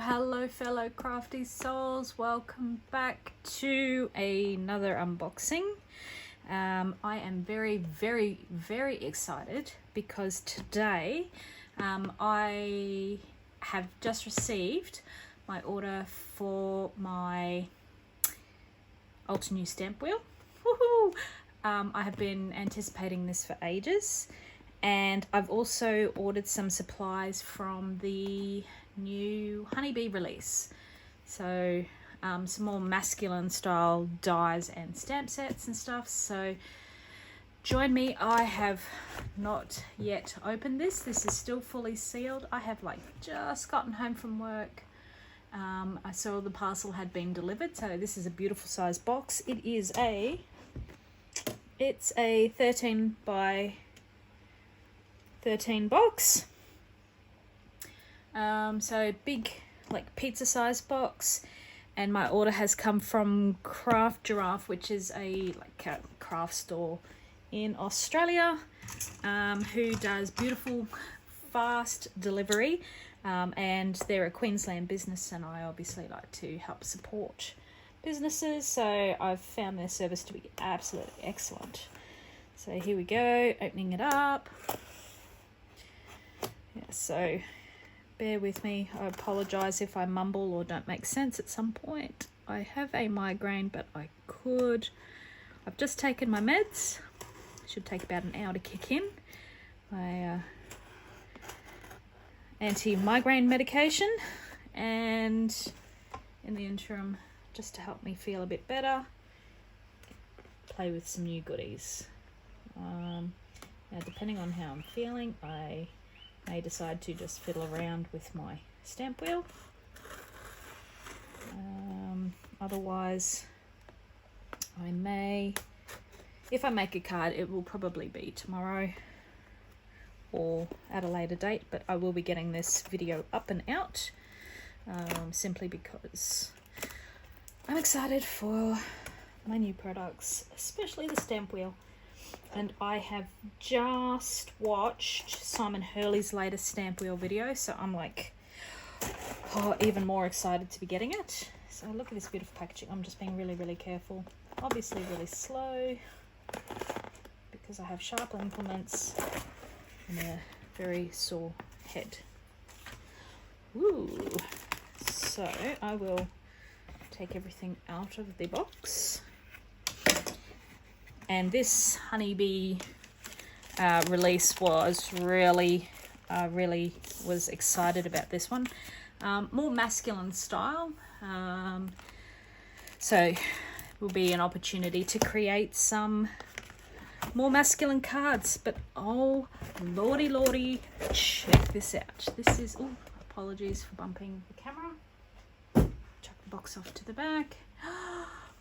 Hello fellow crafty souls, welcome back to another unboxing. I am very excited because today I have just received my order for my Altenew Stampwheel. Woohoo! I have been anticipating this for ages, and I've also ordered some supplies from the new honeybee release, so some more masculine style dies and stamp sets and stuff. So join me. I have not yet opened this is still fully sealed. I have just gotten home from work. I saw the parcel had been delivered, so this is a beautiful size box. It's a 13 by 13 box. So big, pizza size box, and my order has come from Craft Giraffe, which is a craft store in Australia, who does beautiful fast delivery, and they're a Queensland business, and I obviously like to help support businesses, so I've found their service to be absolutely excellent. So here we go, opening it up. Yeah, so bear with me. I apologise if I mumble or don't make sense at some point. I have a migraine, but I've just taken my meds. Should take about an hour to kick in. My anti-migraine medication, and in the interim, just to help me feel a bit better, play with some new goodies. Now depending on how I'm feeling, I may decide to just fiddle around with my stamp wheel. Otherwise, I may, if I make a card, it will probably be tomorrow or at a later date, but I will be getting this video up and out, simply because I'm excited for my new products, especially the stamp wheel. And I have just watched Simon Hurley's latest stamp wheel video, so I'm even more excited to be getting it. So look at this beautiful packaging. I'm just being really careful, obviously really slow, because I have sharp implements and a very sore head. Ooh. So I will take everything out of the box. And this honeybee release was really was excited about this one. More masculine style. So it will be an opportunity to create some more masculine cards. But oh lordy, check this out. This is, oh, apologies for bumping the camera. Chuck the box off to the back.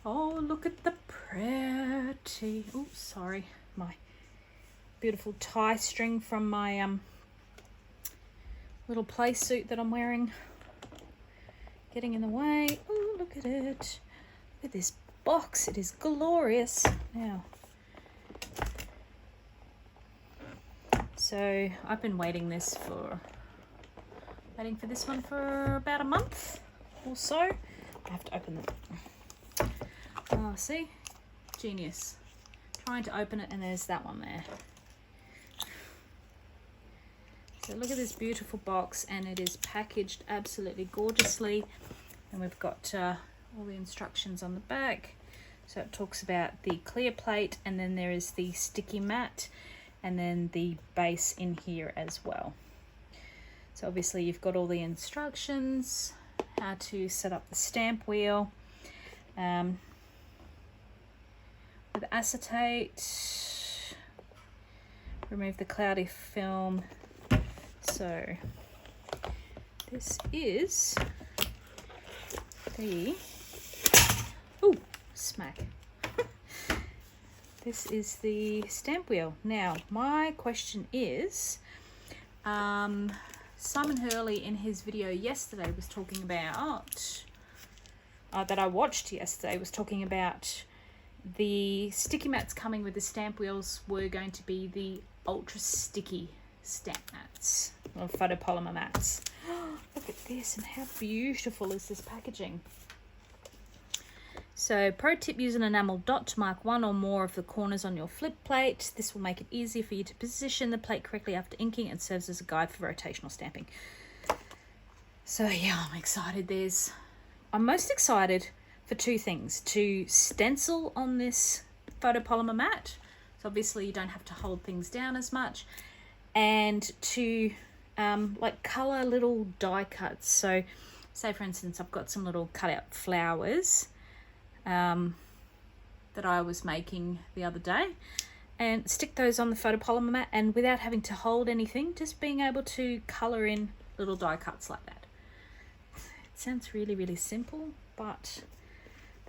Oh, look at the pretty, oh, sorry, my beautiful tie string from my little play suit that I'm wearing getting in the way. Oh, look at it. Look at this box. It is glorious. Now, so I've been waiting for this one for about a month or so. I have to open them. Oh, see? Genius. Trying to open it, and there's that one there. So look at this beautiful box, and it is packaged absolutely gorgeously. And we've got all the instructions on the back. So it talks about the clear plate, and then there is the sticky mat, and then the base in here as well. So obviously you've got all the instructions, how to set up the stamp wheel. With acetate, remove the cloudy film. So this is the, ooh, smack. This is the stamp wheel. Now, my question is, Simon Hurley in his video yesterday was talking about, that I watched yesterday, was talking about the sticky mats coming with the stamp wheels were going to be the ultra sticky stamp mats, or photopolymer mats. The look at this, and how beautiful is this packaging. So, pro tip, use an enamel dot to mark one or more of the corners on your flip plate. This will make it easier for you to position the plate correctly after inking and serves as a guide for rotational stamping. So yeah, I'm excited. I'm most excited for two things: to stencil on this photopolymer mat, so obviously you don't have to hold things down as much, and to like color little die cuts. So say for instance, I've got some little cut out flowers that I was making the other day, and stick those on the photopolymer mat, and without having to hold anything, just being able to color in little die cuts like that. It sounds really, really simple, but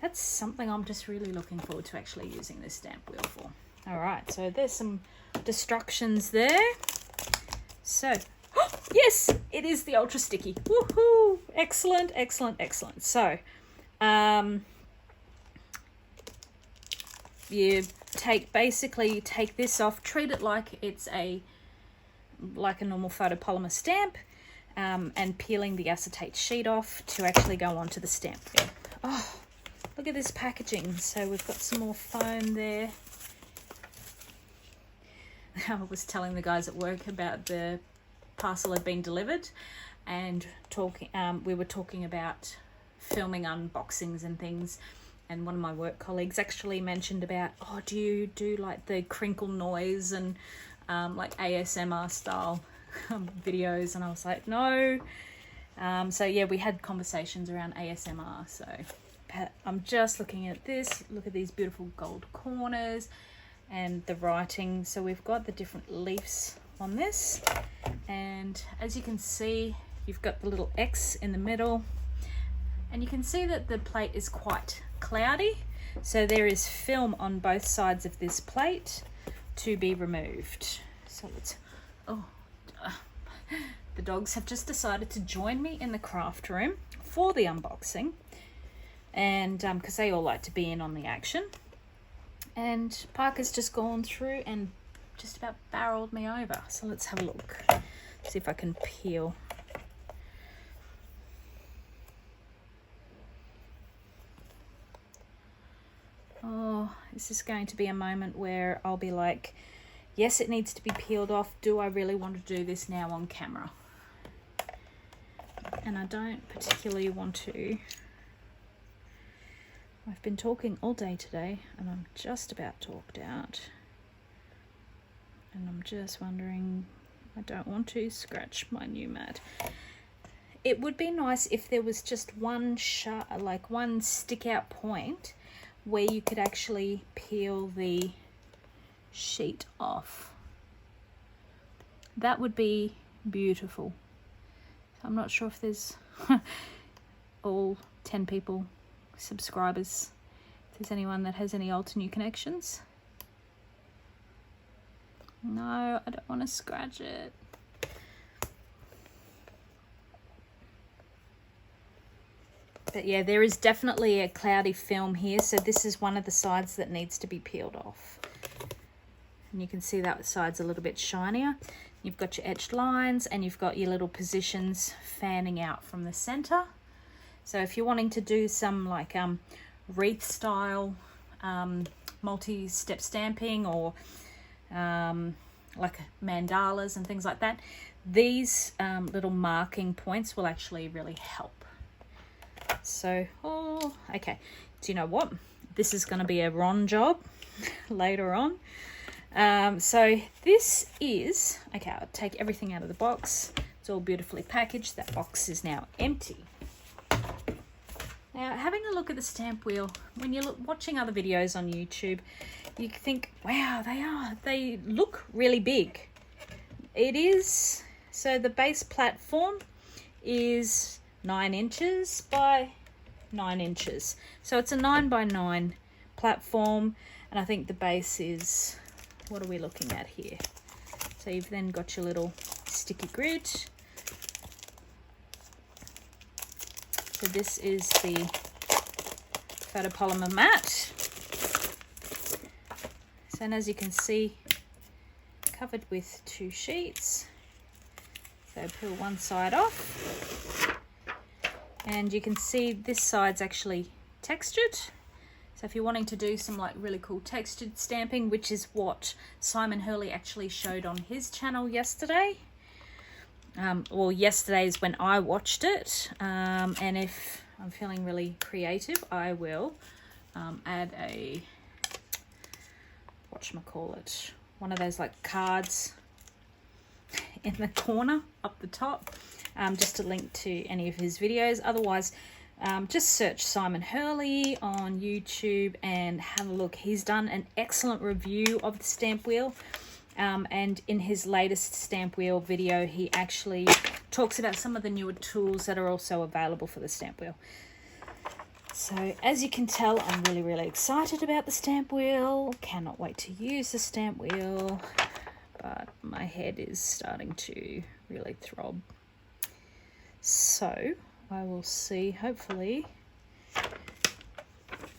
that's something I'm just really looking forward to actually using this stamp wheel for. All right, so there's some destructions there. So yes, it is the ultra sticky. Woohoo! Excellent, excellent, excellent. So you basically take this off, treat it like it's like a normal photopolymer stamp, and peeling the acetate sheet off to actually go onto the stamp wheel. Oh, look at this packaging. So we've got some more foam there. I was telling the guys at work about the parcel had been delivered, and we were talking about filming unboxings and things, and one of my work colleagues actually mentioned about, oh, do you do like the crinkle noise and like ASMR style videos? And I was like, no. So yeah, we had conversations around ASMR. So I'm just looking at this. Look at these beautiful gold corners and the writing. So we've got the different leaves on this, and as you can see, you've got the little X in the middle, and you can see that the plate is quite cloudy, so there is film on both sides of this plate to be removed. So let's the dogs have just decided to join me in the craft room for the unboxing, and because they all like to be in on the action. And Parker's just gone through and just about barreled me over. So let's have a look. See if I can peel. Oh, this is going to be a moment where I'll be like, yes, it needs to be peeled off. Do I really want to do this now on camera? And I don't particularly want to. I've been talking all day today, and I'm just about talked out. And I'm just wondering, I don't want to scratch my new mat. It would be nice if there was just one one stick out point where you could actually peel the sheet off. That would be beautiful. I'm not sure if there's all 10 people, subscribers, if there's anyone that has any Altenew connections. No, I don't want to scratch it. But yeah, there is definitely a cloudy film here, so this is one of the sides that needs to be peeled off. And you can see that side's a little bit shinier. You've got your etched lines, and you've got your little positions fanning out from the center. So if you're wanting to do some like wreath style multi-step stamping, or like mandalas and things like that, these little marking points will actually really help. So, okay, do you know what? This is going to be a Ron job later on. So this is, okay, I'll take everything out of the box. It's all beautifully packaged. That box is now empty. Now, having a look at the stamp wheel, when you're watching other videos on YouTube, you think, wow, they look really big. It is, so the base platform is 9 inches by 9 inches. So it's a 9 by 9 platform, and I think the base is, what are we looking at here? So you've then got your little sticky grid. So this is the photopolymer mat. So, and as you can see, covered with 2 sheets. So peel one side off, and you can see this side's actually textured. So if you're wanting to do some like really cool textured stamping, which is what Simon Hurley actually showed on his channel yesterday. Well, yesterday is when I watched it. And if I'm feeling really creative, I will add a, whatchamacallit, one of those like cards in the corner up the top, just to link to any of his videos. Otherwise, just search Simon Hurley on YouTube and have a look. He's done an excellent review of the stamp wheel, and in his latest stamp wheel video he actually talks about some of the newer tools that are also available for the stamp wheel. So as you can tell, I'm really excited about the stamp wheel. Cannot wait to use the stamp wheel, but my head is starting to really throb. So I will see, hopefully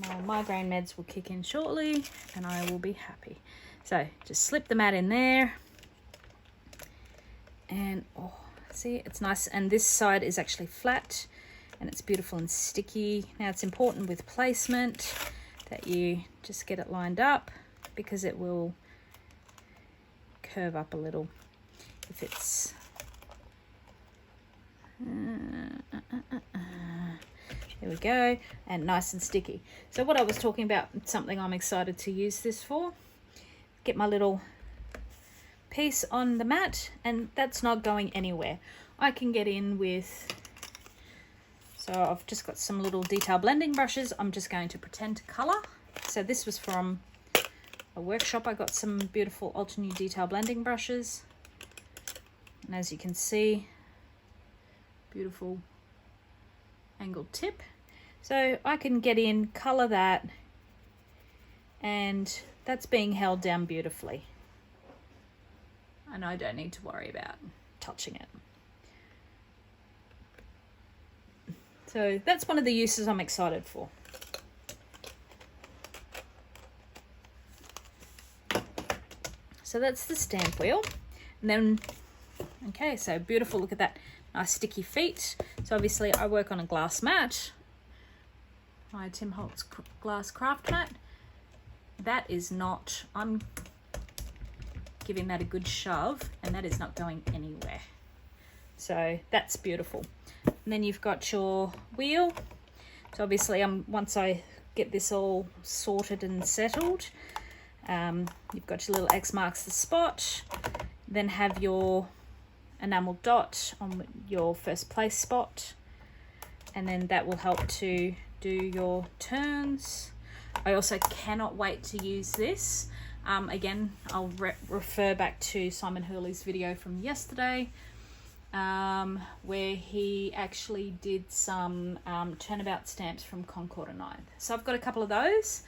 my migraine meds will kick in shortly and I will be happy. So just slip the mat in there, and oh, see, it's nice, and this side is actually flat and it's beautiful and sticky. Now it's important with placement that you just get it lined up, because it will curve up a little if it's there we go, and nice and sticky. So what I was talking about, something I'm excited to use this for, get my little piece on the mat, and that's not going anywhere. I can get in with, so I've just got some little detail blending brushes. I'm just going to pretend to color. So this was from a workshop. I got some beautiful Altenew detail blending brushes, and as you can see, beautiful angled tip. So I can get in, color that, and that's being held down beautifully, and I don't need to worry about touching it. So that's one of the uses I'm excited for. So that's the stamp wheel. And then, okay, so beautiful, look at that, nice sticky feet. So obviously I work on a glass mat, my Tim Holtz glass craft mat. That is not, I'm giving that a good shove, and that is not going anywhere. So that's beautiful. And then you've got your wheel. So obviously once I get this all sorted and settled, you've got your little X marks the spot, then have your enamel dot on your first place spot, and then that will help to do your turns. I also cannot wait to use this. Again, I'll refer back to Simon Hurley's video from yesterday, where he actually did some turnabout stamps from Concord and 9th. So I've got a couple of those,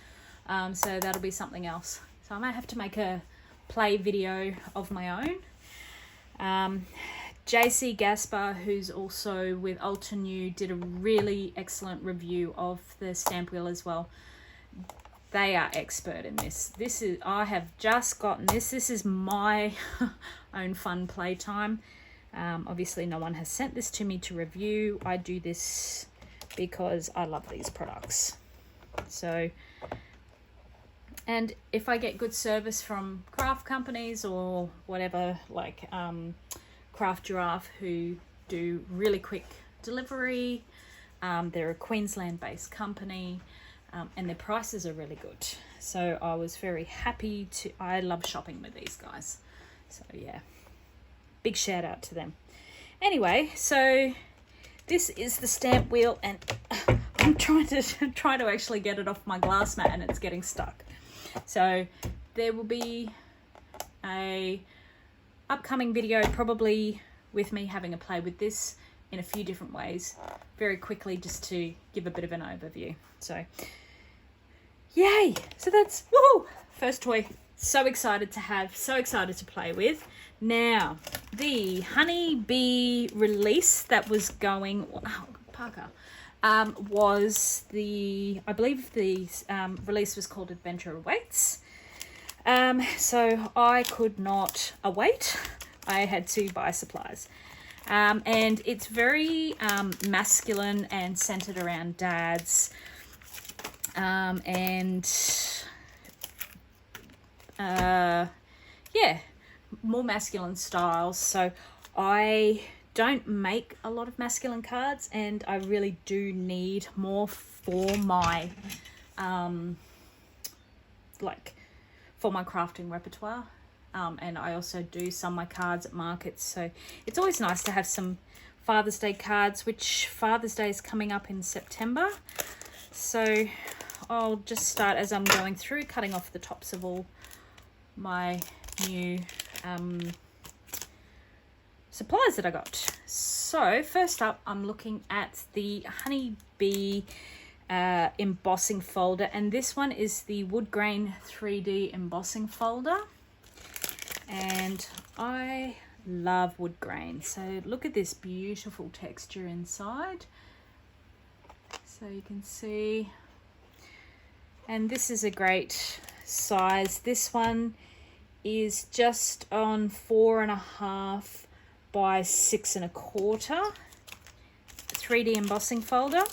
so that'll be something else. So I might have to make a play video of my own. JC Gaspar, who's also with Altenew, did a really excellent review of the stamp wheel as well. They are expert in this. I have just gotten this. This is my own fun playtime. Obviously no one has sent this to me to review. I do this because I love these products. So, and if I get good service from craft companies or whatever, like Craft Giraffe, who do really quick delivery, they're a Queensland based company, and their prices are really good. So I was very happy to, I love shopping with these guys. So yeah, big shout out to them. Anyway, so this is the stamp wheel, and I'm trying to actually get it off my glass mat, and it's getting stuck. So there will be a upcoming video probably with me having a play with this in a few different ways, very quickly, just to give a bit of an overview. So yay, so that's woohoo, first toy. So excited to have, so excited to play with. Now the honey bee release that was going, oh, Parker, was the, I believe the release was called Adventure Awaits. So I could not await. I had to buy supplies. And it's very masculine and centered around dads, yeah, more masculine styles. So I don't make a lot of masculine cards, and I really do need more for my for my crafting repertoire. And I also do some of my cards at markets, so it's always nice to have some Father's Day cards, which Father's Day is coming up in September. So I'll just start as I'm going through, cutting off the tops of all my new supplies that I got. So first up, I'm looking at the Honeybee embossing folder, and this one is the wood grain 3D embossing folder, and I love wood grain. So look at this beautiful texture inside, so you can see, and this is a great size. This one is just on 4.5 by 6.25 3D embossing folder.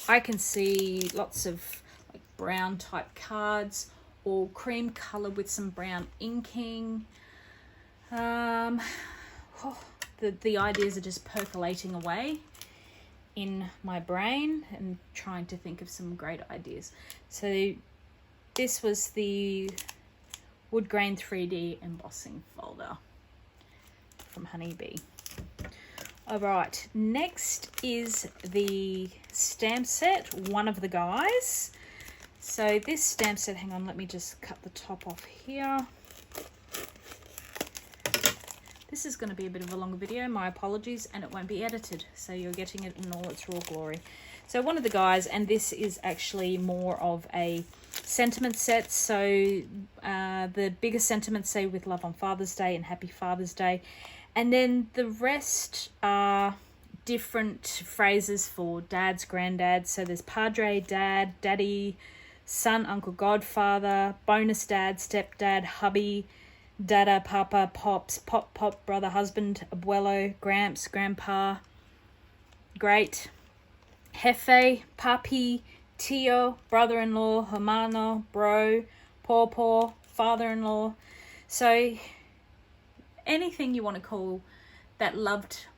I can see lots of like brown type cards, or cream color with some brown inking. The ideas are just percolating away in my brain and trying to think of some great ideas. So this was the wood grain 3D embossing folder from Honeybee. All right, next is the stamp set, One of the Guys. So this stamp set, hang on, let me just cut the top off here. This is going to be a bit of a longer video, my apologies, and it won't be edited, so you're getting it in all its raw glory. So One of the Guys, and this is actually more of a sentiment set. So the bigger sentiments say "With love on Father's Day" and "Happy Father's Day," and then the rest are different phrases for dads, granddads. So there's Padre, Dad, Daddy, Son, Uncle, Godfather, Bonus Dad, Stepdad, Hubby, Dada, Papa, Pops, Pop, Pop, Brother, Husband, Abuelo, Gramps, Grandpa, Great, Jefe, Papi, Tio, Brother-in-law, Hermano, Bro, Paw, Father-in-law. So anything you want to call that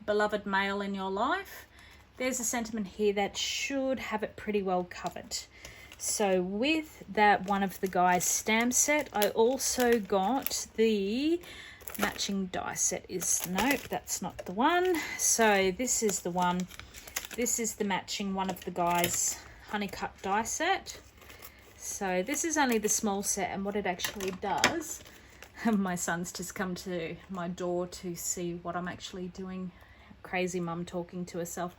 beloved male in your life, there's a sentiment here that should have it pretty well covered. So with that One of the Guys stamp set, I also got the matching die set. Nope, that's not the one. So this is the one. This is the matching One of the Guys honey cut die set. So this is only the small set, and what it actually does, my son's just come to my door to see what I'm actually doing. Crazy mum talking to herself.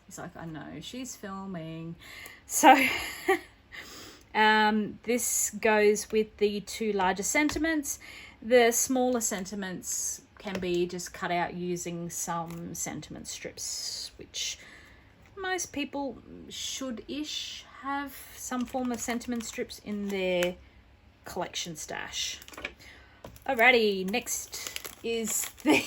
He's like, I know, she's filming. So this goes with the two larger sentiments. The smaller sentiments can be just cut out using some sentiment strips, which most people should-ish have some form of sentiment strips in their collection stash. Alrighty, next is the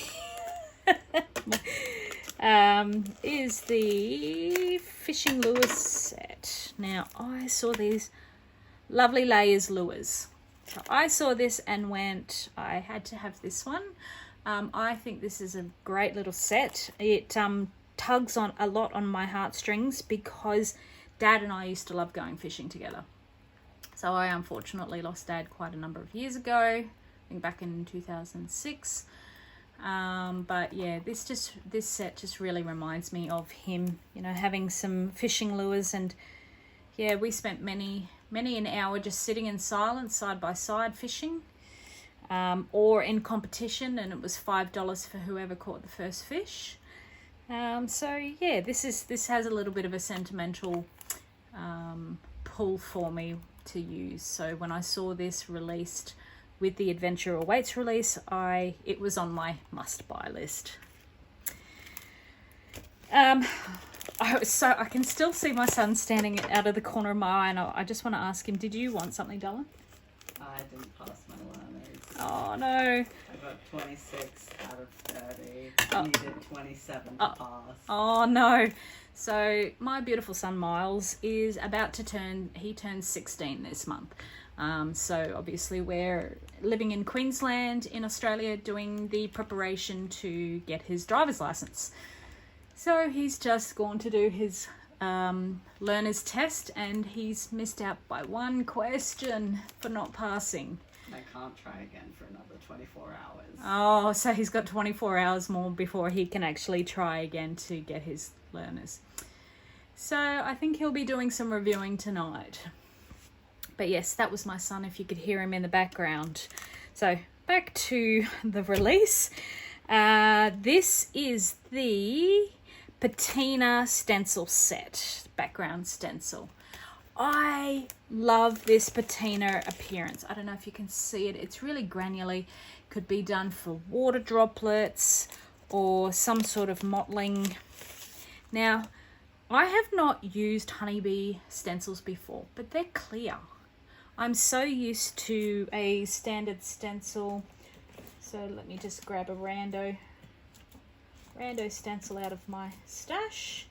fishing lures set. Now I saw these lovely layers lures. So I saw this and went, I had to have this one. I think this is a great little set. It tugs on a lot on my heartstrings because Dad and I used to love going fishing together. So I unfortunately lost Dad quite a number of years ago, I think back in 2006. But yeah, this set just really reminds me of him, you know, having some fishing lures. And yeah, we spent many an hour just sitting in silence side by side fishing, or in competition, and it was $5 for whoever caught the first fish. So yeah, this has a little bit of a sentimental pull for me to use. So when I saw this released with the Adventure Awaits release, it was on my must-buy list. So I can still see my son standing out of the corner of my eye, and I just want to ask him, did you want something, darling? I didn't pass my learners. Oh no. I got 26 out of 30. I needed 27 to pass. Oh no. So my beautiful son Miles is about to he turns 16 this month. So obviously we're living in Queensland in Australia doing the preparation to get his driver's license. So he's just gone to do his learner's test and he's missed out by one question for not passing. I can't try again for another 24 hours. Oh, so he's got 24 hours more before he can actually try again to get his learners. So I think he'll be doing some reviewing tonight. But yes, that was my son, if you could hear him in the background. So back to the release. This is the patina stencil set, background stencil. I love this patina appearance. I don't know if you can see it. It's really granular. Could be done for water droplets or some sort of mottling. Now, I have not used honeybee stencils before, but they're clear. I'm so used to a standard stencil. So let me just grab a rando stencil out of my stash.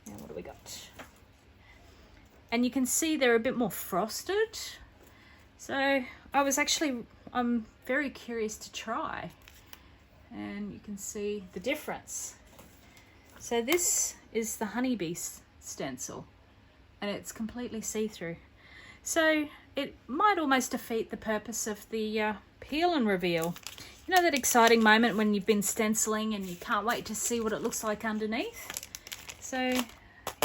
Now what do we got? And you can see they're a bit more frosted. So I'm very curious to try. And you can see the difference. So this is the honeybee stencil and it's completely see-through. So it might almost defeat the purpose of the peel and reveal. You know that exciting moment when you've been stenciling and you can't wait to see what it looks like underneath? So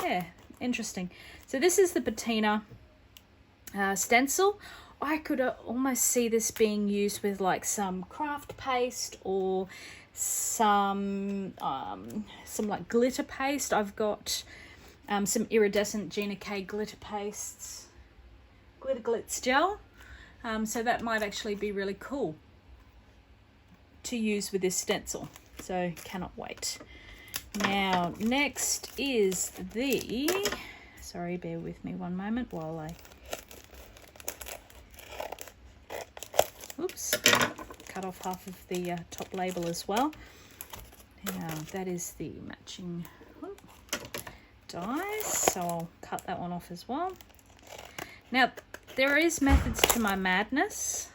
yeah, interesting. So this is the patina stencil. I could almost see this being used with like some craft paste or some like glitter paste. I've got some iridescent Gina K glitter pastes, glitter glitz gel. So that might actually be really cool to use with this stencil. So cannot wait. Now next is the, sorry, bear with me one moment while I, oops, cut off half of the top label as well. Now that is the matching dies, so I'll cut that one off as well. Now there is methods to my madness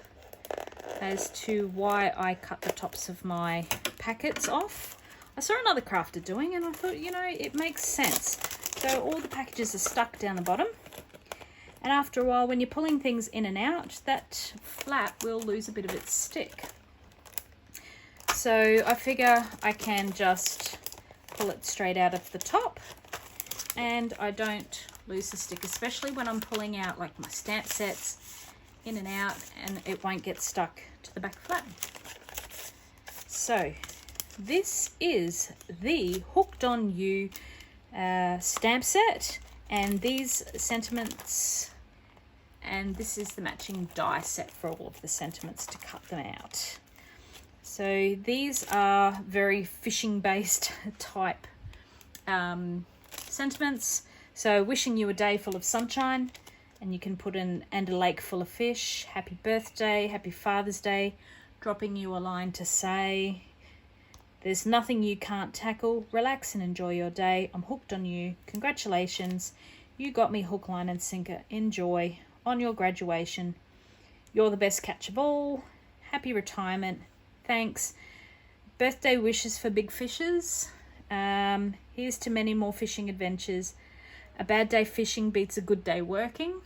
as to why I cut the tops of my packets off. I saw another crafter doing and I thought, you know, it makes sense. So all the packages are stuck down the bottom, and after a while when you're pulling things in and out, that flap will lose a bit of its stick. So I figure I can just pull it straight out of the top and I don't lose the stick, especially when I'm pulling out like my stamp sets in and out, and it won't get stuck to the back flap. So this is the Hooked on You stamp set, and these sentiments, and this is the matching die set for all of the sentiments to cut them out. So these are very fishing based type sentiments. So wishing you a day full of sunshine, and you can put in, and a lake full of fish, happy birthday, happy Father's Day, dropping you a line to say, there's nothing you can't tackle, relax and enjoy your day, I'm hooked on you, congratulations, you got me hook, line and sinker, enjoy, on your graduation, you're the best catch of all, happy retirement, thanks, birthday wishes for big fishes, here's to many more fishing adventures, a bad day fishing beats a good day working.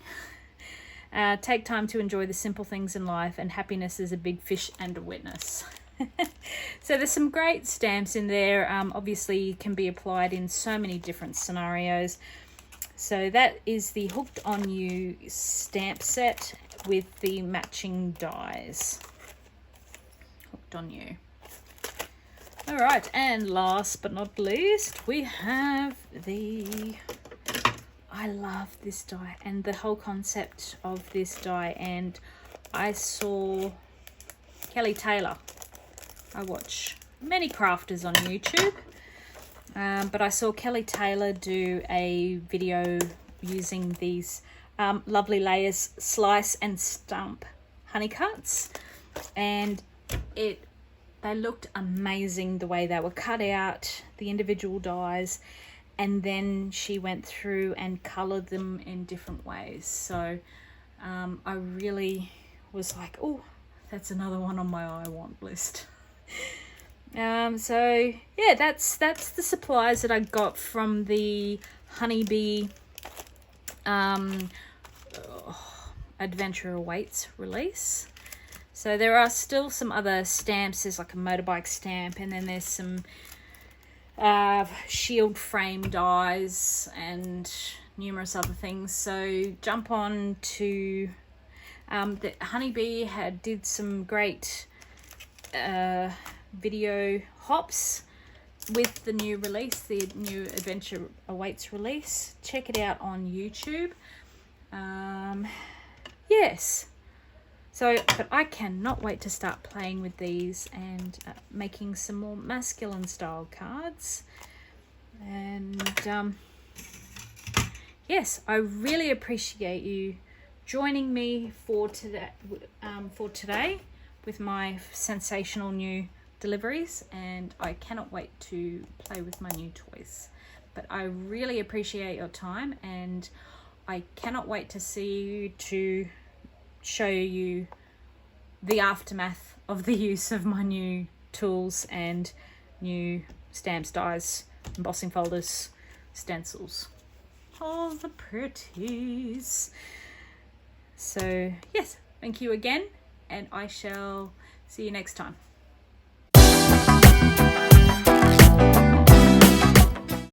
Take time to enjoy the simple things in life, and happiness is a big fish and a witness. So there's some great stamps in there. Obviously can be applied in so many different scenarios. So that is the Hooked on You stamp set with the matching dies. Hooked on You. All right, and last but not least, we have the, I love this die and the whole concept of this die. And I saw Kelly Taylor. I watch many crafters on YouTube, but I saw Kelly Taylor do a video using these lovely layers, slice and stump honey cuts, and they looked amazing the way they were cut out, the individual dies, and then she went through and colored them in different ways. So I really was like, oh, that's another one on my I want list. So yeah, that's the supplies that I got from the Honeybee Adventure Awaits release. So there are still some other stamps. There's like a motorbike stamp, and then there's some shield frame dies and numerous other things. So jump on to the Honeybee did some great video hops with the new release, the new Adventure Awaits release. Check it out on YouTube. Yes. So, but I cannot wait to start playing with these and making some more masculine style cards. And yes, I really appreciate you joining me for today with my sensational new deliveries, and I cannot wait to play with my new toys. But I really appreciate your time, and I cannot wait to see you, to show you the aftermath of the use of my new tools and new stamps, dies, embossing folders, stencils, all the pretties. So yes, thank you again, and I shall see you next time.